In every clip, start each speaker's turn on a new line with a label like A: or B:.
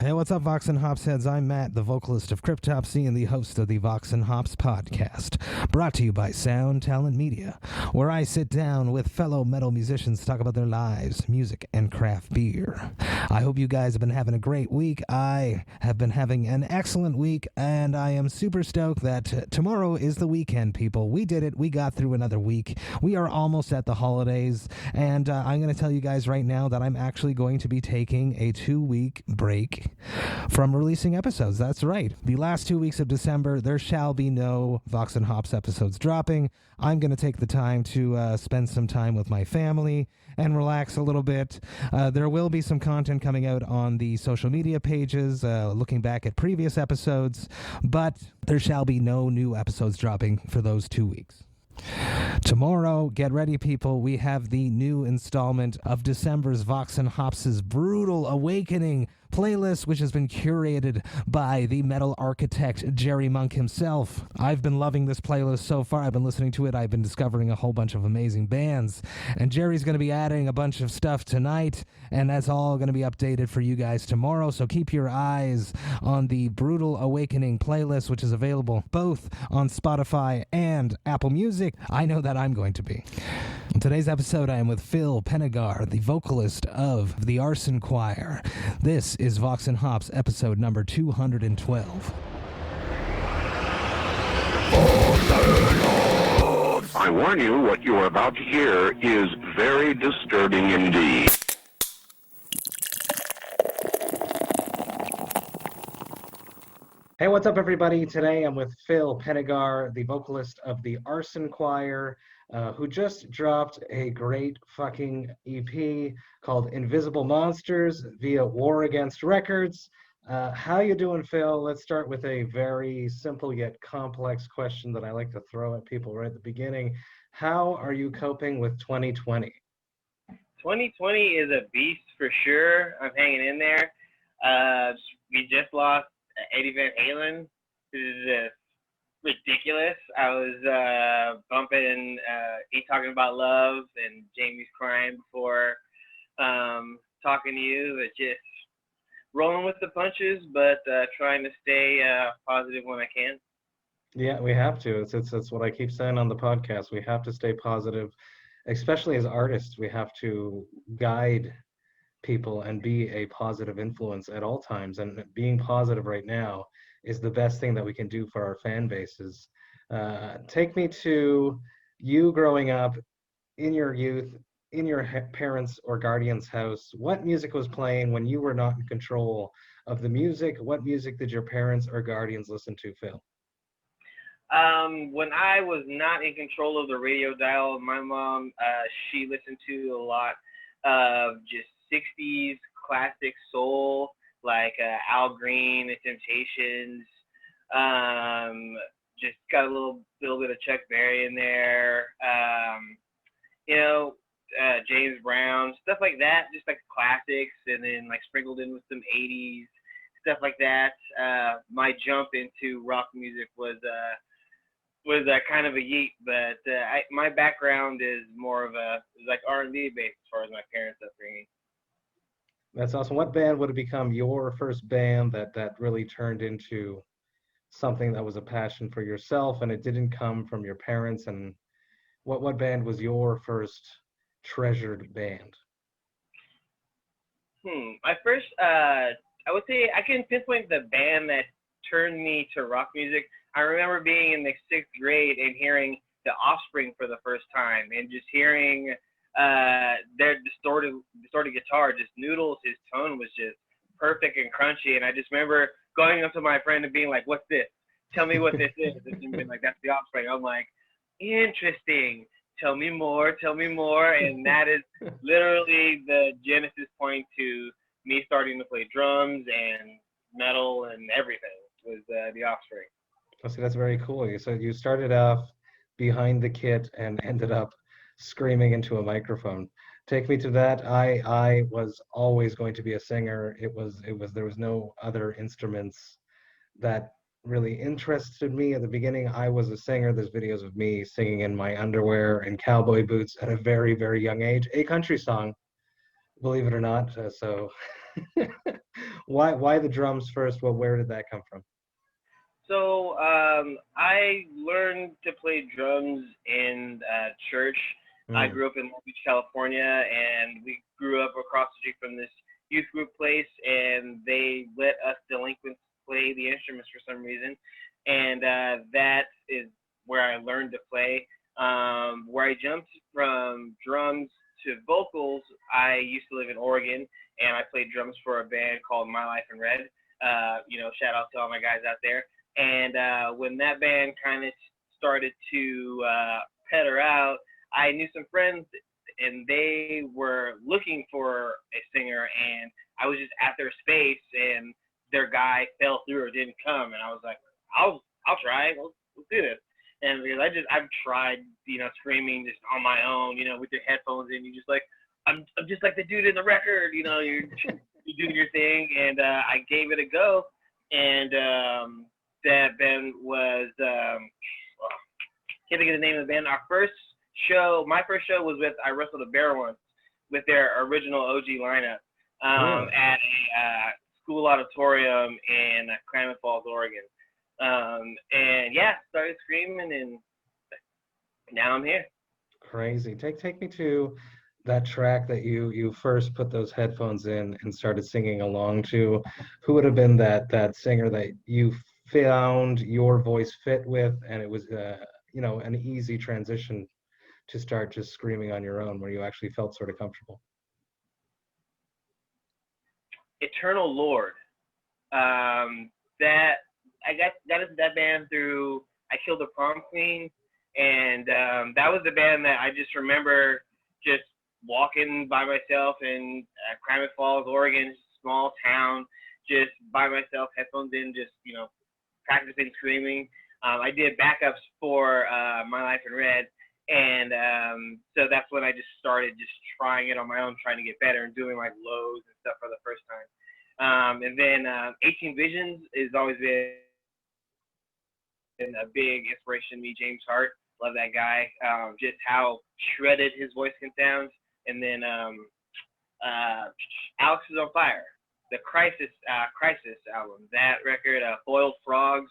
A: Hey, what's up, Vox and Hops heads? I'm Matt, the vocalist of Cryptopsy and the host of the Vox and Hops podcast, brought to you by Sound Talent Media, where I sit down with fellow metal musicians to talk about their lives, music, and craft beer. I hope you guys have been having a great week. I have been having an excellent week, and I am super stoked that tomorrow is the weekend, people. We did it. We got through another week. We are almost at the holidays, and I'm going to tell you guys right now that I'm actually going to be taking a 2-week break from releasing episodes. That's right. The last 2 weeks of December, there shall be no Vox and Hops episodes dropping. I'm going to take the time to spend some time with my family and relax a little bit. There will be some content coming out on the social media pages, looking back at previous episodes, but there shall be no new episodes dropping for those 2 weeks. Tomorrow, get ready, people. We have the new installment of December's Vox and Hops' Brutal Awakening playlist, which has been curated by the metal architect Jerry Monk himself. I've been loving this playlist so far. I've been listening to it. I've been discovering a whole bunch of amazing bands, and Jerry's going to be adding a bunch of stuff tonight, and that's all going to be updated for you guys tomorrow. So keep your eyes on the Brutal Awakening playlist, which is available both on Spotify and Apple Music. I know that I'm going to be. In today's episode, I am with Phil Penegar, the vocalist of the Arson Choir. This is Vox and Hops, episode number 212.
B: I warn you, what you are about to hear is very disturbing indeed.
A: Hey, what's up, everybody? Today I'm with Phil Penegar, the vocalist of the Arson Choir, who just dropped a great fucking EP called Invisible Monsters via War Against Records. How you doing, Phil? Let's start with a very simple yet complex question that I like to throw at people right at the beginning. How are you coping with 2020?
C: 2020 is a beast for sure. I'm hanging in there. We just lost Eddie Van Halen. This is ridiculous. I was bumping He Talking About Love and Jamie's Crying before talking to you. But just rolling with the punches, but trying to stay positive when I can.
A: Yeah, we have to. It's what I keep saying on the podcast. We have to stay positive, especially as artists. We have to guide people and be a positive influence at all times. And being positive right now is the best thing that we can do for our fan bases. Take me to you growing up in your youth, in your parents' or guardian's house. What music was playing when you were not in control of the music? What music did your parents or guardians listen to, Phil?
C: When I was not in control of the radio dial, my mom, she listened to a lot of just 60s classic soul, like Al Green, The Temptations. Just got a little bit of Chuck Berry in there. James Brown, stuff like that, just like classics, and then like sprinkled in with some 80s stuff like that. My jump into rock music was kind of a yeet, but my background is more of like R&B based as far as my parents' upbringing.
A: That's awesome. What band would have become your first band that really turned into something that was a passion for yourself and it didn't come from your parents? And what band was your first treasured band?
C: My first, I would say I can pinpoint the band that turned me to rock music. I remember being in the 6th grade and hearing The Offspring for the first time, and just hearing their distorted guitar. Just Noodles, his tone was just perfect and crunchy. And I just remember going up to my friend and being like, "What's this? Tell me what this is." And being like, "That's The Offspring." I'm like, "Interesting. Tell me more. Tell me more." And that is literally the genesis point to me starting to play drums and metal and everything was The Offspring.
A: Oh, see, that's very cool. So you started off behind the kit and ended up screaming into a microphone. Take me to that. I was always going to be a singer. There was no other instruments that really interested me at the beginning. I was a singer. There's videos of me singing in my underwear and cowboy boots at a very, very young age, a country song, believe it or not. So Why the drums first? Well, where did that come from?
C: So I learned to play drums in church. I
A: Mm.
C: grew up in Long Beach, California, and we grew up across the street from this youth group place, and they let us delinquents play the instruments for some reason, and that is where I learned to play. Where I jumped from drums to vocals, I used to live in Oregon, and I played drums for a band called My Life in Red. Shout out to all my guys out there. And when that band kind of started to petter out, I knew some friends, and they were looking for a singer, and I was just at their space, and their guy fell through or didn't come, and I was like, I'll try, let's do this. And because I've tried, screaming just on my own, with your headphones in, you just like, I'm just like the dude in the record, you're doing your thing, and I gave it a go, and that band was can't think of the name of the band. My first show was with I Wrestled a Bear once with their original OG lineup at a school auditorium in Klamath Falls, Oregon. And yeah, started screaming, and now I'm here.
A: Crazy. Take me to that track that you first put those headphones in and started singing along to. Who would have been that singer that you found your voice fit with, and it was an easy transition to start just screaming on your own, where you actually felt sort of comfortable?
C: Eternal Lord. That I got into that band through I Killed the Prom Queen, and that was the band that I just remember just walking by myself in Klamath Falls, Oregon, small town, just by myself, headphones in, just practicing screaming. I did backups for My Life in Red, and so that's when I just started just trying it on my own, trying to get better and doing like lows and stuff for the first time. And then 18 Visions has always been a big inspiration to me. James Hart, love that guy. Just how shredded his voice can sound. And then Alex is on Fire, the Crisis album. That record, Boiled Frogs,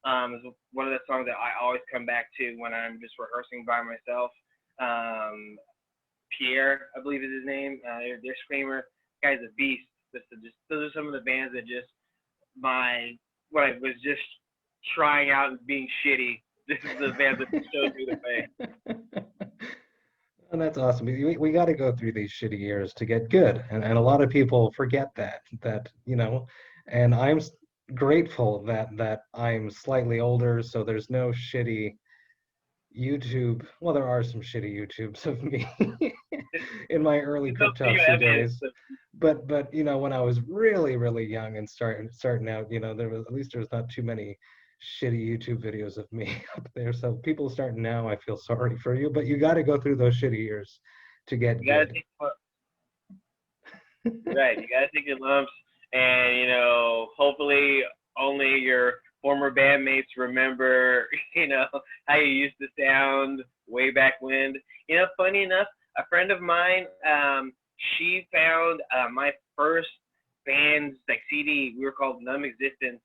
C: is one of the songs that I always come back to when I'm just rehearsing by myself. Pierre, I believe is his name. Their screamer, guy's a beast. Those are some of the bands that just when I was just trying out and being shitty. This is the band that showed me the way.
A: And that's awesome. We got to go through these shitty years to get good, and a lot of people forget that and I'm grateful that I'm slightly older, so there's no shitty YouTube. Well, there are some shitty YouTubes of me in my early Cryptopsy days, but when I was really young and starting out, there was not too many shitty YouTube videos of me up there. So people starting now, I feel sorry for you, but you got to go through those shitty years to get good.
C: Right, you got to take your lumps, and hopefully only your former bandmates remember, how you used to sound way back when. Funny enough, a friend of mine, she found my first band's CD. We were called Numb Existence.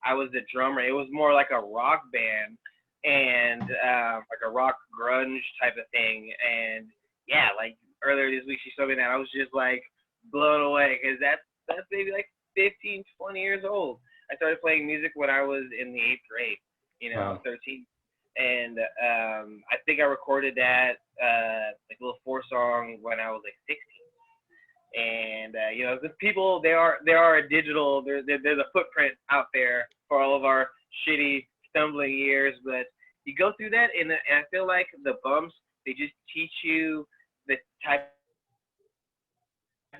C: I was the drummer. It was more like a rock band and like a rock grunge type of thing. And yeah, like earlier this week she showed me that. I was just like blown away because that's maybe like 15, 20 years old. I started playing music when I was in the 8th grade,
A: Wow.
C: 13. And I think I recorded that like little 4-song when I was like 16. And the people, there are a digital, there's a footprint out there for all of our shitty stumbling years, but you go through that, and I feel like the bumps, they just teach you the type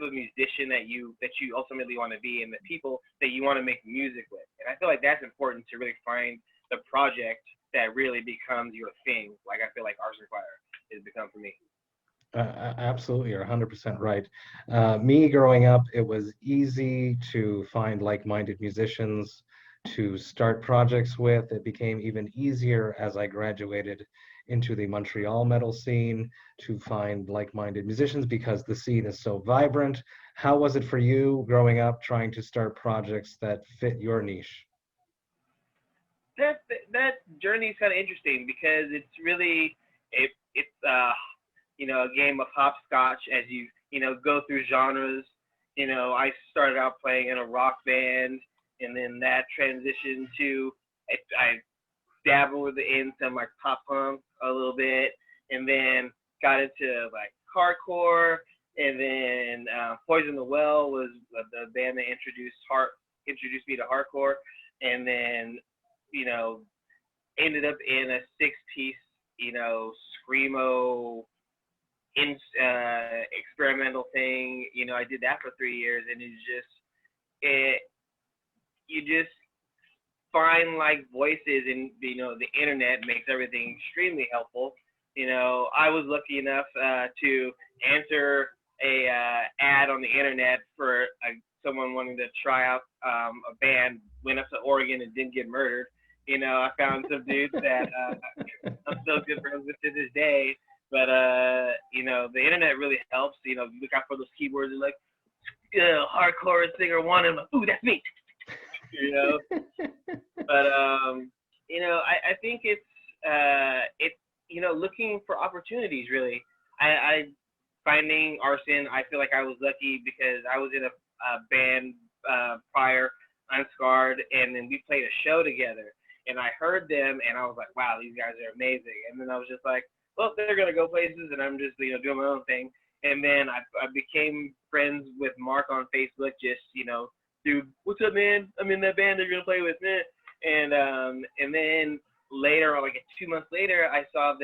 C: of musician that you ultimately want to be, and the people that you want to make music with. And I feel like that's important to really find the project that really becomes your thing. Like I feel like Arson Choir has become for me.
A: Absolutely, you're 100% right. Me growing up, it was easy to find like-minded musicians to start projects with. It became even easier as I graduated into the Montreal metal scene to find like-minded musicians because the scene is so vibrant. How was it for you growing up trying to start projects that fit your niche?
C: That journey is kind of interesting because it's really it's a game of hopscotch as you go through genres. I started out playing in a rock band, and then that transitioned to I dabbled in some like pop punk a little bit, and then got into like hardcore, and then Poison the Well was the band that introduced me to hardcore, and then ended up in a six-piece screamo experimental thing. I did that for 3 years, and you just find like voices, and the internet makes everything extremely helpful. I was lucky enough to answer a ad on the internet for someone wanting to try out a band. Went up to Oregon and didn't get murdered. I found some dudes that I'm still good friends with to this day. But the internet really helps. Look out for those keywords and like hardcore singer one, and like, ooh, that's me. But I think it's looking for opportunities really. I finding Arson, I feel like I was lucky because I was in a band prior, Unscarred, and then we played a show together, and I heard them and I was like, wow, these guys are amazing. And then I was just like, well, they're gonna go places, and I'm just doing my own thing. And then I became friends with Mark on Facebook, just dude, what's up, man? I'm in that band they're gonna play with, man. And then later, like 2 months later, I saw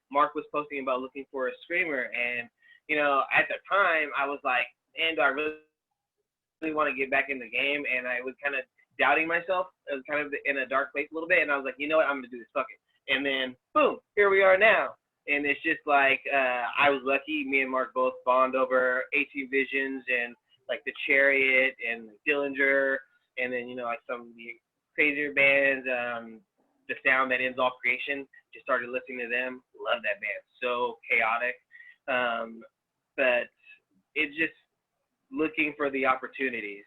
C: Mark was posting about looking for a screamer, and at the time I was like, man, do I really want to get back in the game? And I was kind of doubting myself. I was kind of in a dark place a little bit, and I was like, you know what, I'm gonna do this, fuck it. And then boom, here we are now. And it's just like I was lucky. Me and Mark both bond over 18 Visions and like the Chariot and Dillinger, and then like some of the crazier bands. The Sound That Ends All Creation. Just started listening to them. Love that band. So chaotic. But it's just looking for the opportunities.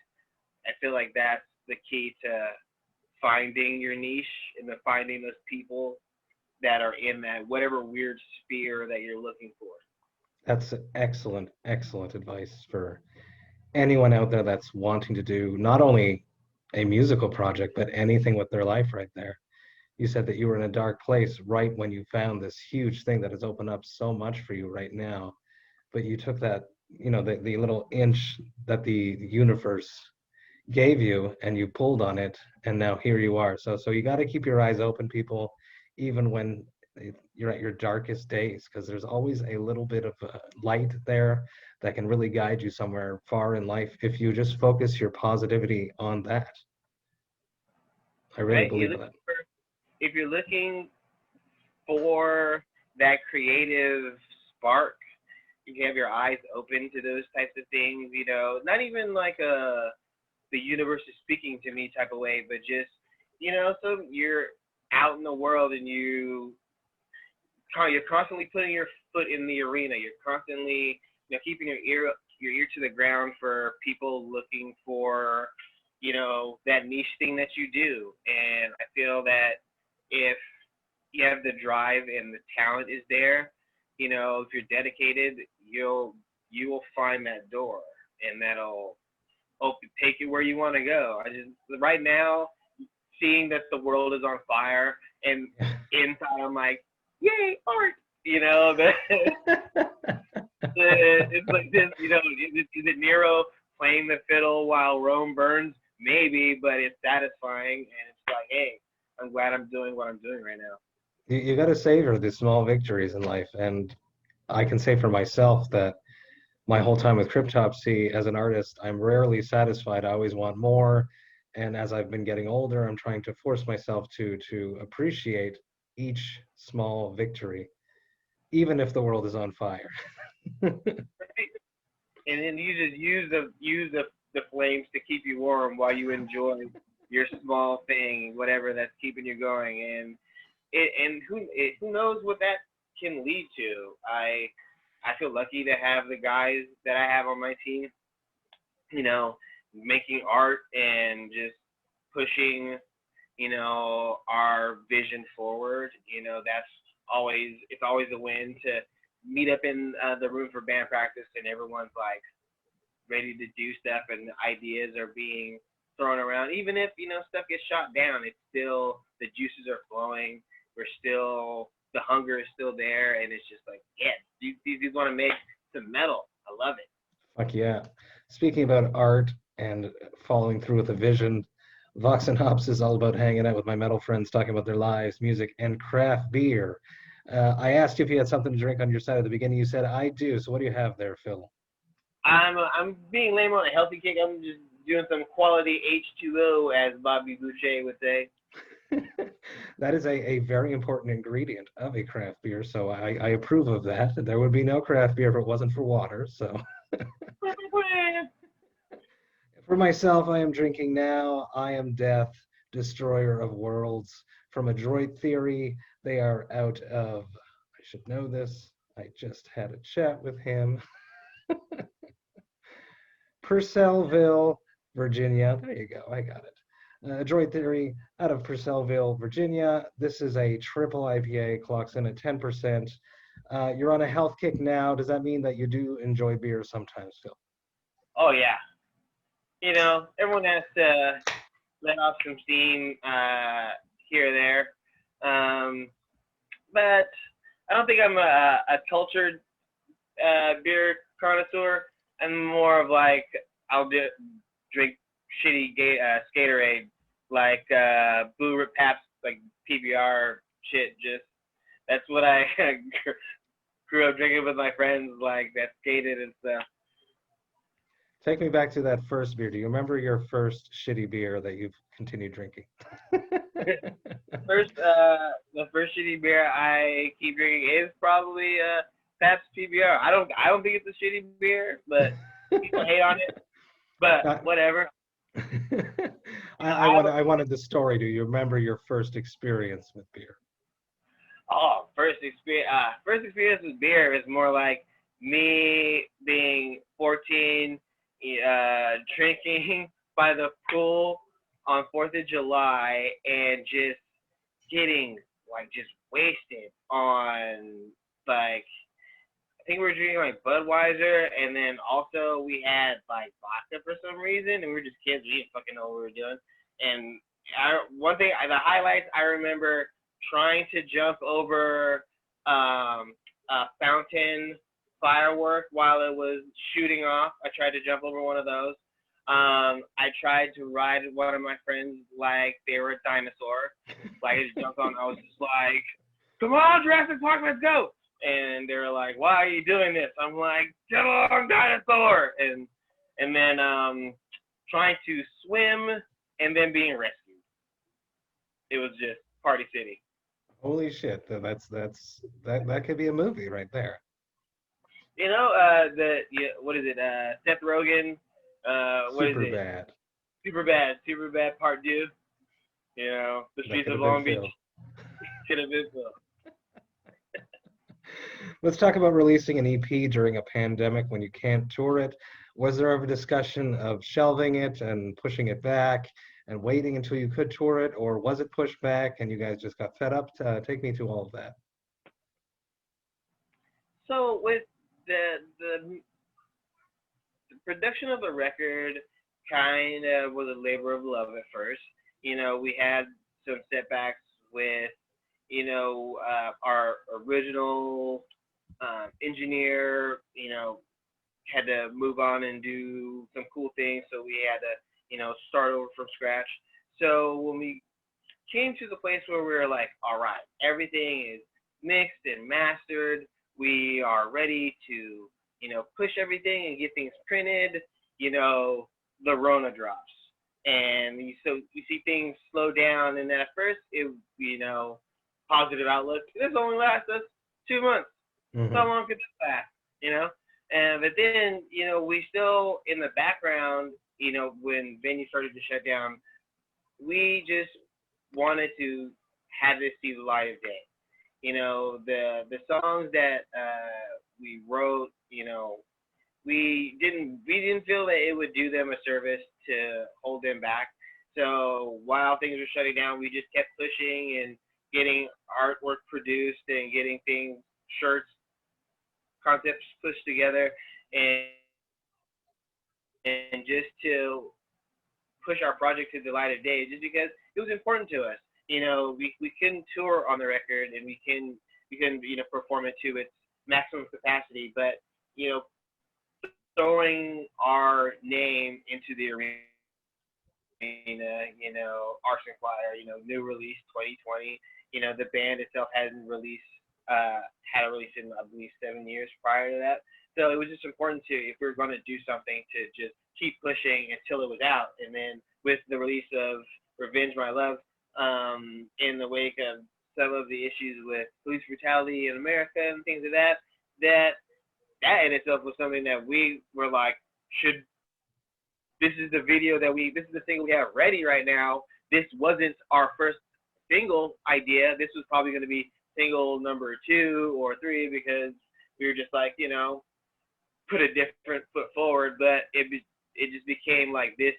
C: I feel like that's the key to finding your niche and then finding those people that are in that whatever weird sphere that you're looking for.
A: That's excellent, excellent advice for anyone out there that's wanting to do not only a musical project, but anything with their life right there. You said that you were in a dark place right when you found this huge thing that has opened up so much for you right now. But you took that, the little inch that the universe gave you and you pulled on it, and now here you are. So you got to keep your eyes open, people, even when you're at your darkest days, because there's always a little bit of light there that can really guide you somewhere far in life if you just focus your positivity on that. I really believe that.
C: If you're looking for that creative spark, you can have your eyes open to those types of things, not even like the universe is speaking to me type of way, but just, so you're out in the world and you're constantly putting your foot in the arena. You're constantly, keeping your ear to the ground for people looking for, that niche thing that you do. And I feel that if you have the drive and the talent is there, if you're dedicated, you will find that door, and that'll take you where you want to go. Right now, seeing that the world is on fire, and inside I'm like, yay, art! It's like this, is it Nero playing the fiddle while Rome burns? Maybe, but it's satisfying, and it's like, hey, I'm glad I'm doing what I'm doing right now.
A: You got to savor the small victories in life. And I can say for myself that my whole time with Cryptopsy as an artist, I'm rarely satisfied. I always want more. And as I've been getting older, I'm trying to force myself to appreciate each small victory, even if the world is on fire.
C: And then you just use the flames to keep you warm while you enjoy your small thing, whatever that's keeping you going. And and who knows what that can lead to. I feel lucky to have the guys that I have on my team, you know, making art and just pushing, you know, our vision forward. You know, it's always a win to meet up in the room for band practice and everyone's like ready to do stuff and ideas are being thrown around. Even if, you know, stuff gets shot down, it's still, the juices are flowing. The hunger is still there, and it's just like, yeah, these dudes want to make some metal. I love it.
A: Fuck yeah. Speaking about art and following through with a vision, Vox and Hops is all about hanging out with my metal friends, talking about their lives, music, and craft beer. I asked you if you had something to drink on your side at the beginning. You said, I do. So what do you have there, Phil?
C: I'm being lame on a healthy kick. I'm just doing some quality H2O, as Bobby Boucher would say.
A: That is a very important ingredient of a craft beer, so I approve of that. There would be no craft beer if it wasn't for water. So for myself, I am drinking now I Am Death, Destroyer of Worlds from Adroit Theory. They are out of, I should know this, I just had a chat with him. Purcellville, Virginia. There you go, I got it. Adroit Theory out of Purcellville, Virginia. This is a triple IPA, clocks in at 10%. You're on a health kick now. Does that mean that you do enjoy beer sometimes, Phil?
C: Oh, yeah. You know, everyone has to let off some steam here or there. But I don't think I'm a cultured beer connoisseur. I'm more of like, I'll drink shitty Skaterade, like Blue Rip Pabst, like PBR shit. Just that's what I grew up drinking with my friends, like that skated and stuff.
A: Take me back to that first beer. Do you remember your first shitty beer that you've continued drinking?
C: The first shitty beer I keep drinking is probably Pabst PBR. I don't think it's a shitty beer, but people hate on it. But whatever.
A: I wanted the story. Do you remember your first experience with beer?
C: Oh, first experience with beer is more like me being 14, drinking by the pool on 4th of July and just getting like just wasted on like, I think we were drinking like Budweiser, and then also we had like vodka for some reason, and we were just kids. We didn't fucking know what we were doing. And the highlights, I remember trying to jump over a fountain firework while it was shooting off. I tried to jump over one of those. I tried to ride one of my friends like they were a dinosaur. Like I just jumped on. I was just like, "Come on, Jurassic Park, let's go!" And they were like, "Why are you doing this?" I'm like, "Come on, dinosaur!" And then trying to swim and then being rescued. It was just Party City.
A: Holy shit! That could be a movie right there.
C: You know, what is it? Seth Rogen. Superbad Part 2. You know, the streets of Long Beach. Could have been Phil.
A: Let's talk about releasing an EP during a pandemic when you can't tour it. Was there ever discussion of shelving it and pushing it back and waiting until you could tour it, or was it pushed back and you guys just got fed up? Take me through all of that.
C: So with the production of the record kind of was a labor of love at first. You know, we had some setbacks with, you know, our original engineer, you know, had to move on and do some cool things. So we had to, you know, start over from scratch. So when we came to the place where we were like, all right, everything is mixed and mastered. We are ready to, you know, push everything and get things printed, you know, the Rona drops. And so you see things slow down. And at first, it, you know, positive outlook. This only lasts us 2 months. Mm-hmm. How long could this last, you know? But then, you know, we still, in the background, you know, when venues started to shut down, we just wanted to had to see the light of day. You know, the songs that we wrote, you know, we didn't feel that it would do them a service to hold them back. So while things were shutting down, we just kept pushing and getting artwork produced and getting things, shirts, concepts pushed together, and just to push our project to the light of day, just because it was important to us. You know, we couldn't tour on the record, and we can you know, perform it to its maximum capacity, but you know, throwing our name into the arena, you know, Arson Choir, you know, new release 2020. You know, the band itself hadn't released, had a release in, I believe, 7 years prior to that. So it was just important to, if we were going to do something, to just keep pushing until it was out. And then with the release of Revenge My Love, in the wake of some of the issues with police brutality in America and things of that in itself was something that we were like, this is the single we have ready right now. This wasn't our first single idea. This was probably going to be single number 2 or 3, because we were just like, you know, put a different foot forward. But it just became like, this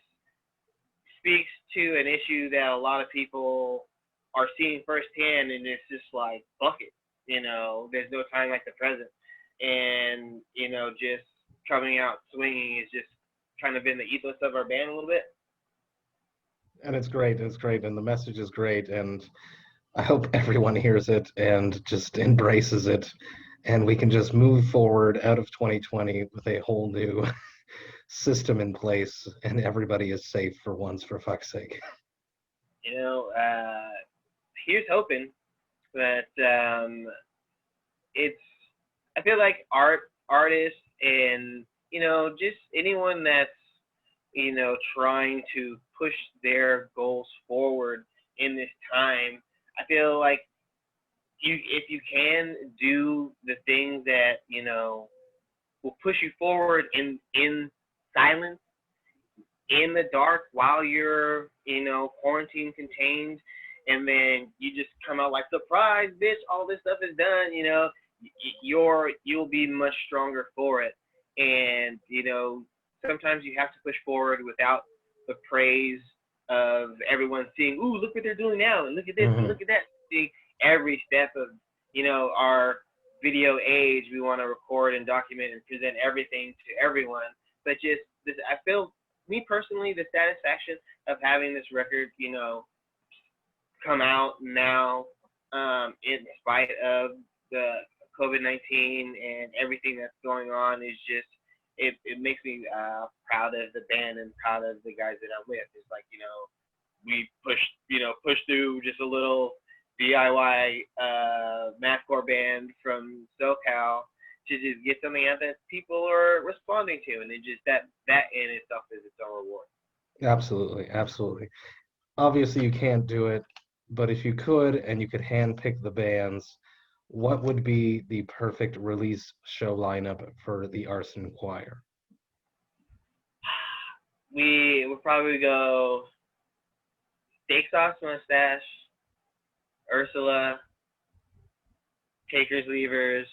C: speaks to an issue that a lot of people are seeing firsthand, and it's just like, fuck it, you know, there's no time like the present. And, you know, just coming out swinging is just kind of been the ethos of our band a little bit.
D: And it's great, and the message is great, and I hope everyone hears it and just embraces it, and we can just move forward out of 2020 with a whole new system in place, and everybody is safe for once, for fuck's sake.
C: You know, here's hoping that I feel like artists and, you know, just anyone that's, you know, trying to push their goals forward in this time, I feel like if you can do the things that, you know, will push you forward in silence, in the dark, while you're, you know, quarantine contained, and then you just come out like, surprise, bitch, all this stuff is done, you know, you'll be much stronger for it. And, you know, sometimes you have to push forward without the praise of everyone seeing, ooh, look what they're doing now, and look at this, and look at that. Seeing every step of, you know, our video age, we want to record and document and present everything to everyone. But just this, I feel, me personally, the satisfaction of having this record, you know, come out now, in spite of the COVID-19 and everything that's going on, is just, it makes me proud of the band and proud of the guys that I'm with. It's like, you know, we pushed through just a little DIY mathcore band from SoCal to just get something out that people are responding to, and it just that in itself is its own reward.
D: Absolutely. Obviously, you can't do it, but if you could, and you could handpick the bands, what would be the perfect release show lineup for the Arson Choir?
C: We would probably go Steak Sauce Mustache, Ursula, Takers Leavers,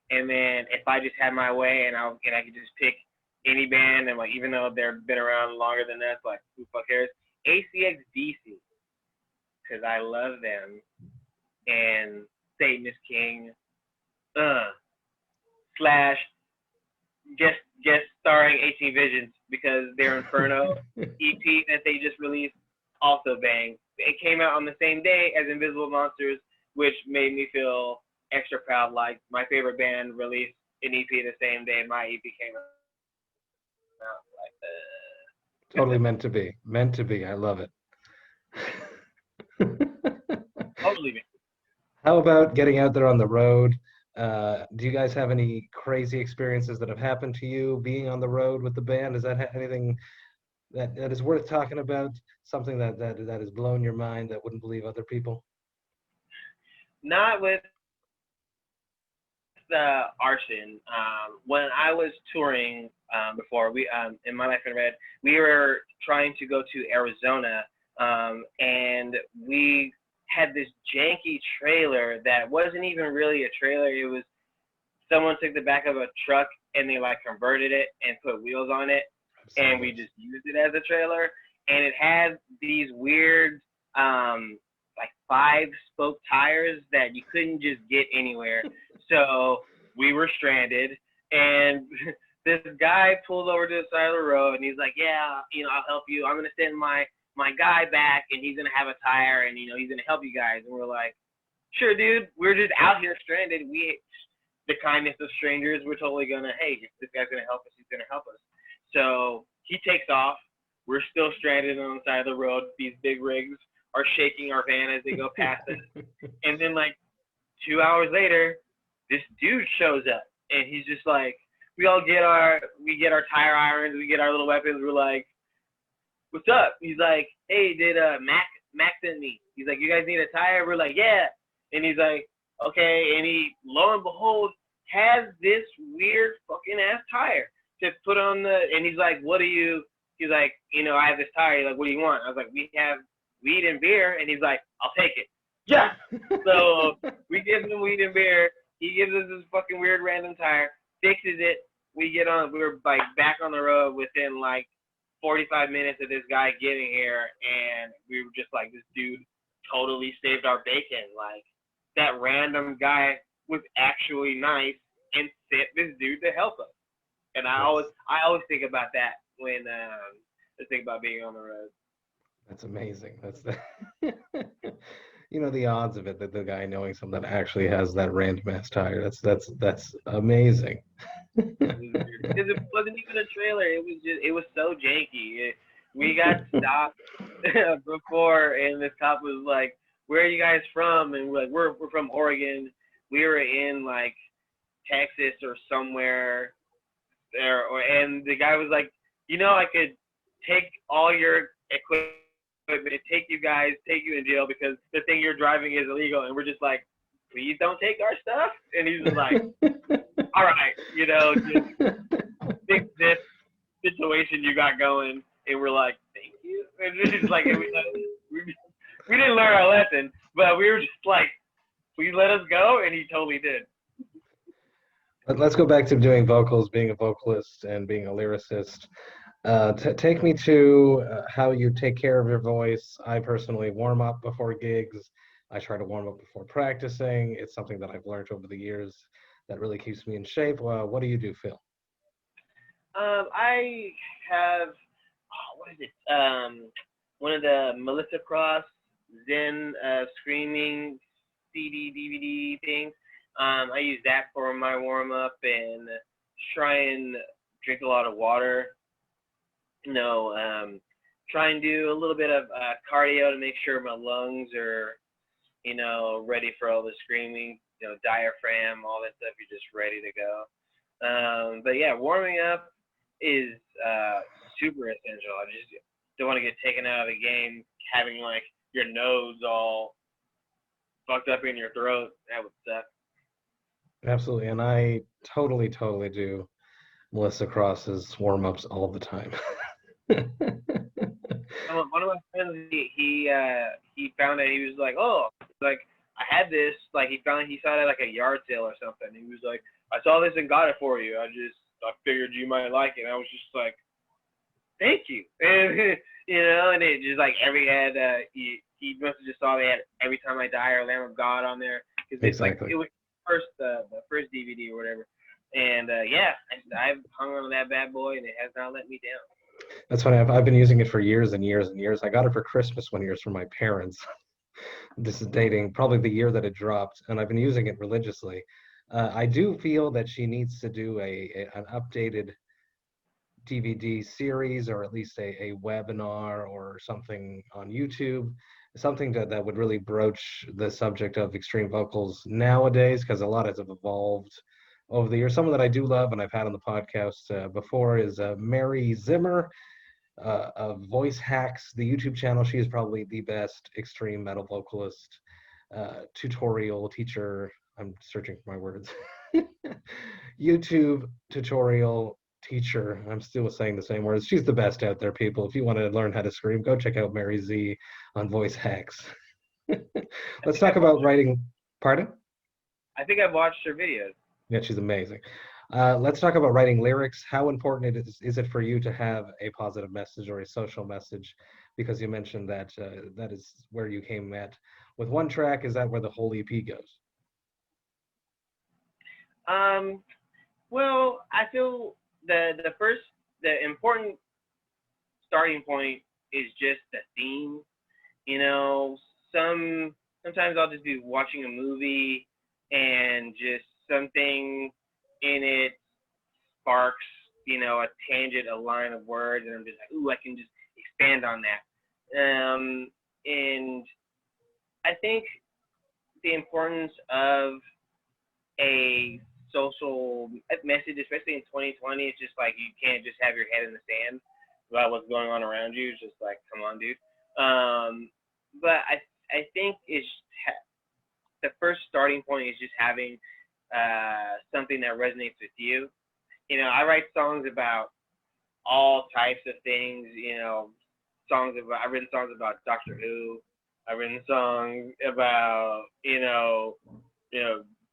C: and then if I just had my way and I could just pick any band, and like, even though they've been around longer than us, like, who the fuck cares? ACX-DC, because I love them, and Satan is King, slash guest starring 18 Visions, because their Inferno EP that they just released also banged. It came out on the same day as Invisible Monsters, which made me feel extra proud, like my favorite band released an EP the same day my EP came out.
D: Totally meant to be. I love it.
C: Totally meant.
D: How about getting out there on the road? Do you guys have any crazy experiences that have happened to you being on the road with the band? Is that anything that is worth talking about? Something that has blown your mind that wouldn't believe other people?
C: Not with Arson. When I was touring before, we in My Life in Red, we were trying to go to Arizona, and we had this janky trailer that wasn't even really a trailer. It was someone took the back of a truck and they like converted it and put wheels on it, and we just used it as a trailer. And it had these weird like 5-spoke tires that you couldn't just get anywhere. So we were stranded, and this guy pulled over to the side of the road, and he's like, yeah, I'll help you. I'm going to send my guy back, and he's going to have a tire, and, he's going to help you guys. And we're like, sure, dude. We're just out here stranded. The kindness of strangers, we're totally going to, hey, if this guy's going to help us, he's going to help us. So he takes off. We're still stranded on the side of the road. These big rigs are shaking our van as they go past us. And then, like, 2 hours later, this dude shows up, and he's just like, we get our tire irons, we get our little weapons. We're like, what's up? He's like, hey, did Mac send me? He's like, you guys need a tire? We're like, yeah. And he's like, okay. And he, lo and behold, has this weird fucking ass tire to put on and he's like, he's like, I have this tire. He's like, what do you want? I was like, we have weed and beer. And he's like, I'll take it. Yeah. So we give him weed and beer. He gives us this fucking weird random tire, fixes it. We were like back on the road within like 45 minutes of this guy getting here, and we were just like, this dude totally saved our bacon. Like, that random guy was actually nice and sent this dude to help us. And I always think about that when I think about being on the road.
D: That's amazing. That's the odds of it, that the guy knowing someone that actually has that random ass tire. That's amazing.
C: Because it wasn't even a trailer. It was so janky. We got stopped before, and this cop was like, where are you guys from? And we're like, we're from Oregon. We were in like Texas or somewhere there. And the guy was like, I could take all your equipment and take you in jail because the thing you're driving is illegal. And we're just like, please don't take our stuff. And he's just like, all right, just fix this situation you got going. And we're like, thank you. And it's like, we didn't learn our lesson, but we were just like, please let us go. And he totally did.
D: Let's go back to doing vocals, being a vocalist and being a lyricist. Take me to how you take care of your voice. I personally warm up before gigs. I try to warm up before practicing. It's something that I've learned over the years that really keeps me in shape. What do you do, Phil?
C: I have, what is it? One of the Melissa Cross Zen screaming CD, DVD things. I use that for my warm up and try and drink a lot of water. Try and do a little bit of cardio to make sure my lungs are, ready for all the screaming, diaphragm, all that stuff. You're just ready to go. But yeah, warming up is super essential. I just don't want to get taken out of the game having like your nose all fucked up in your throat. That would suck.
D: Absolutely, and I totally do Melissa Cross's warm-ups all the time.
C: One of my friends, he found it. He was like, oh, like I had this. Like he saw it at like a yard sale or something. He was like, I saw this and got it for you. I figured you might like it. And I was just like, thank you. And and it just like he must have just saw they had Every Time I Die or Lamb of God on there because
D: Exactly.
C: Like it was the first DVD or whatever. And I've hung on to that bad boy and it has not let me down.
D: That's funny. I've been using it for years and years and years. I got it for Christmas one year from my parents. This is dating probably the year that it dropped, and I've been using it religiously. I do feel that she needs to do an updated DVD series, or at least a webinar or something on YouTube, something that would really broach the subject of extreme vocals nowadays, because a lot has evolved over the years. Someone that I do love and I've had on the podcast before is Mary Zimmer of Voice Hacks, the YouTube channel. She is probably the best extreme metal vocalist, tutorial teacher. I'm searching for my words. YouTube tutorial teacher. I'm still saying the same words. She's the best out there, people. If you want to learn how to scream, go check out Mary Z on Voice Hacks. Let's talk about writing. Pardon?
C: I think I've watched her videos.
D: Yeah, she's amazing. Let's talk about writing lyrics. How important is it for you to have a positive message or a social message? Because you mentioned that that is where you came at with one track. Is that where the whole EP goes?
C: Um, well, I feel the important starting point is just the theme. You know, sometimes I'll just be watching a movie and just something in it sparks, a tangent, a line of words, and I'm just like, ooh, I can just expand on that. And I think the importance of a social message, especially in 2020, it's just like you can't just have your head in the sand about what's going on around you. It's just like, come on, dude. But I think the first starting point is just having something that resonates with you. I write songs about all types of things. I've written songs about Doctor Who. I've written songs about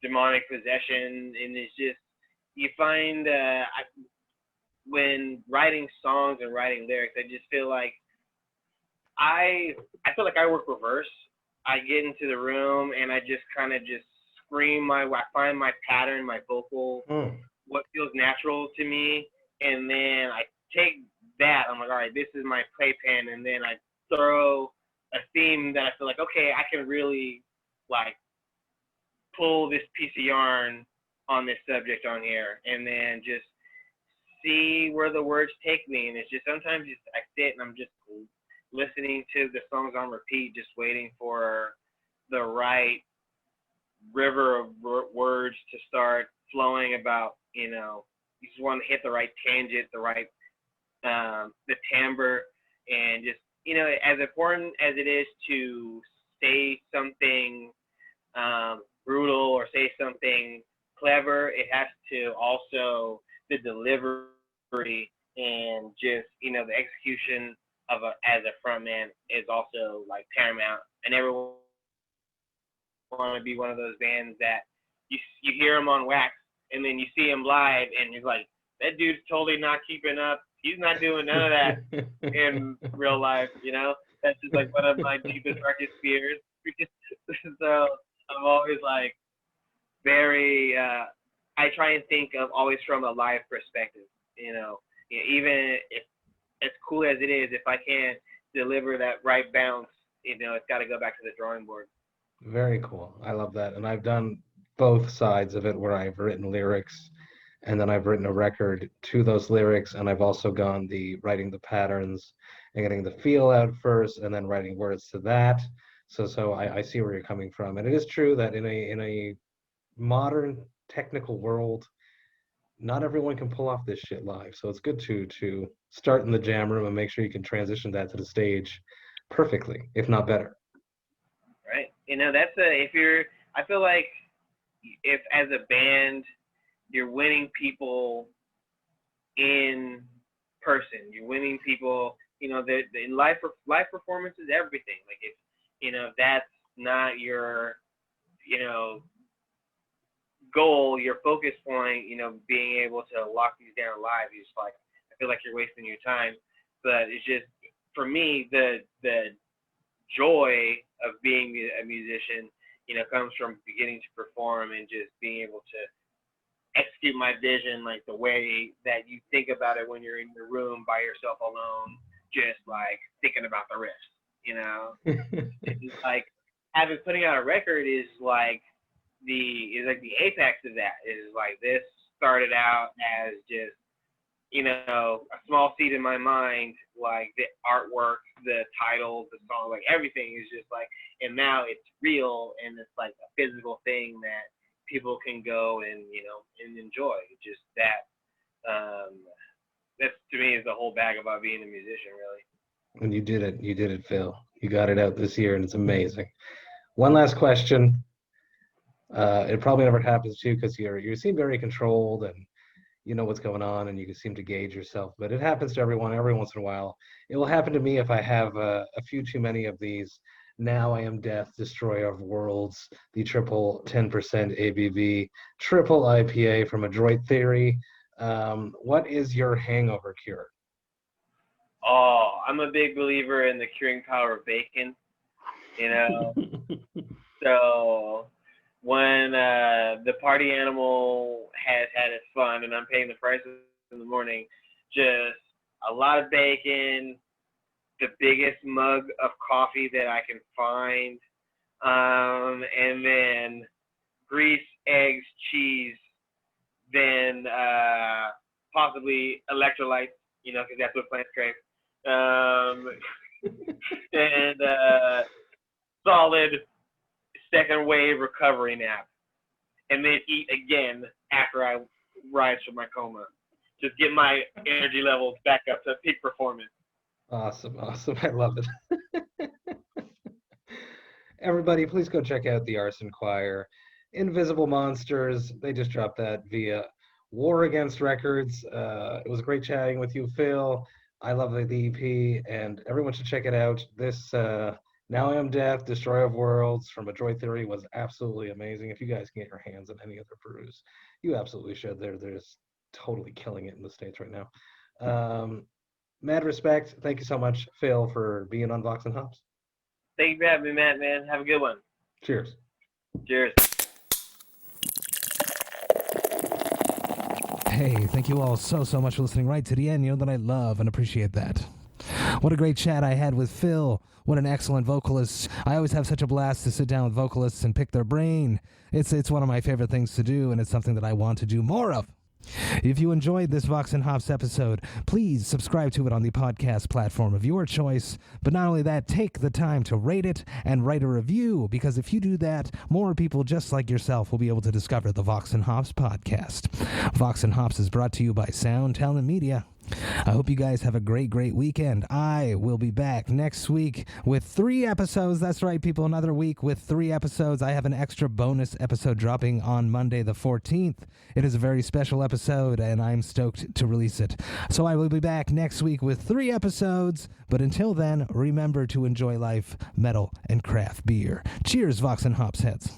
C: demonic possession, and it's just you find when writing songs and writing lyrics, I just feel like I feel like I work reverse. I get into the room and I just kind of just scream I find my pattern, my vocal, what feels natural to me, and then I take that. I'm like, all right, this is my playpen, and then I throw a theme that I feel like, okay, I can really like pull this piece of yarn on this subject on here, and then just see where the words take me. And it's just sometimes I sit and I'm just listening to the songs on repeat, just waiting for the right river of words to start flowing about, you just want to hit the right tangent, the right, the timbre, and just, as important as it is to say something brutal or say something clever, it has to also, the delivery and just, the execution as a front man is also like paramount. I never want to be one of those bands that you hear them on wax and then you see him live and you're like, that dude's totally not keeping up. He's not doing none of that in real life, That's just like one of my deepest, darkest fears. So I'm always like very, I try and think of always from a live perspective, even if as cool as it is, if I can't deliver that right bounce, it's got to go back to the drawing board.
D: Very cool. I love that. And I've done both sides of it where I've written lyrics and then I've written a record to those lyrics. And I've also gone the writing the patterns and getting the feel out first and then writing words to that. So I see where you're coming from. And it is true that in a modern technical world, not everyone can pull off this shit live. So it's good to start in the jam room and make sure you can transition that to the stage perfectly, if not better.
C: Right. I feel like if as a band you're winning people in person, you're winning people, the live performance is everything. Like if that's not your, goal, your focus point, being able to lock these down live, is like, I feel like you're wasting your time. But it's just, for me, the joy of being a musician, comes from beginning to perform and just being able to execute my vision like the way that you think about it when you're in your room by yourself alone, just like thinking about the riffs, It's like putting out a record is like the apex of that. Is like, this started out as just a small seed in my mind, like the artwork, the title, the song, like everything is just like, and now it's real and it's like a physical thing that people can go and and enjoy. Just that that's, to me, is the whole bag about being a musician, really.
D: And you did it, Phil. You got it out this year and it's amazing. One last question. It probably never happens to you because you seem very controlled and you know what's going on and you can seem to gauge yourself, but it happens to everyone every once in a while. It will happen to me if I have a few too many of these Now I Am Death, Destroyer of Worlds, the triple 10% ABV triple IPA from Adroit Theory. What is your hangover cure?
C: Oh, I'm a big believer in the curing power of bacon. You know, so when the party animal has had its fun and I'm paying the prices in the morning, just a lot of bacon, the biggest mug of coffee that I can find, and then grease, eggs, cheese, then possibly electrolytes, because that's what plants crave, and solid second wave recovery nap, and then eat again after I rise from my coma. Just get my energy levels back up to peak performance.
D: Awesome. I love it. Everybody, please go check out the Arson Choir. Invisible Monsters. They just dropped that via War Against Records. It was great chatting with you, Phil. I love the EP, and everyone should check it out. This Now I Am Death, Destroyer of Worlds from Adroit Theory was absolutely amazing. If you guys can get your hands on any other brews, you absolutely should. They're just totally killing it in the States right now. Mad respect. Thank you so much, Phil, for being on Vox&Hops.
C: Thank you for having me, Matt, man. Have a good one.
D: Cheers.
C: Cheers.
A: Hey, thank you all so much for listening right to the end. You know that I love and appreciate that. What a great chat I had with Phil. What an excellent vocalist. I always have such a blast to sit down with vocalists and pick their brain. It's one of my favorite things to do, and it's something that I want to do more of. If you enjoyed this Vox&Hops episode, please subscribe to it on the podcast platform of your choice. But not only that, take the time to rate it and write a review, because if you do that, more people just like yourself will be able to discover the Vox&Hops podcast. Vox&Hops is brought to you by Sound Talent Media. I hope you guys have a great weekend. I will be back next week with 3 episodes. That's right, people, another week with 3 episodes. I have an extra bonus episode dropping on Monday the 14th. It is a very special episode, and I'm stoked to release it. So I will be back next week with 3 episodes. But until then, remember to enjoy life, metal, and craft beer. Cheers, Vox&Hops heads.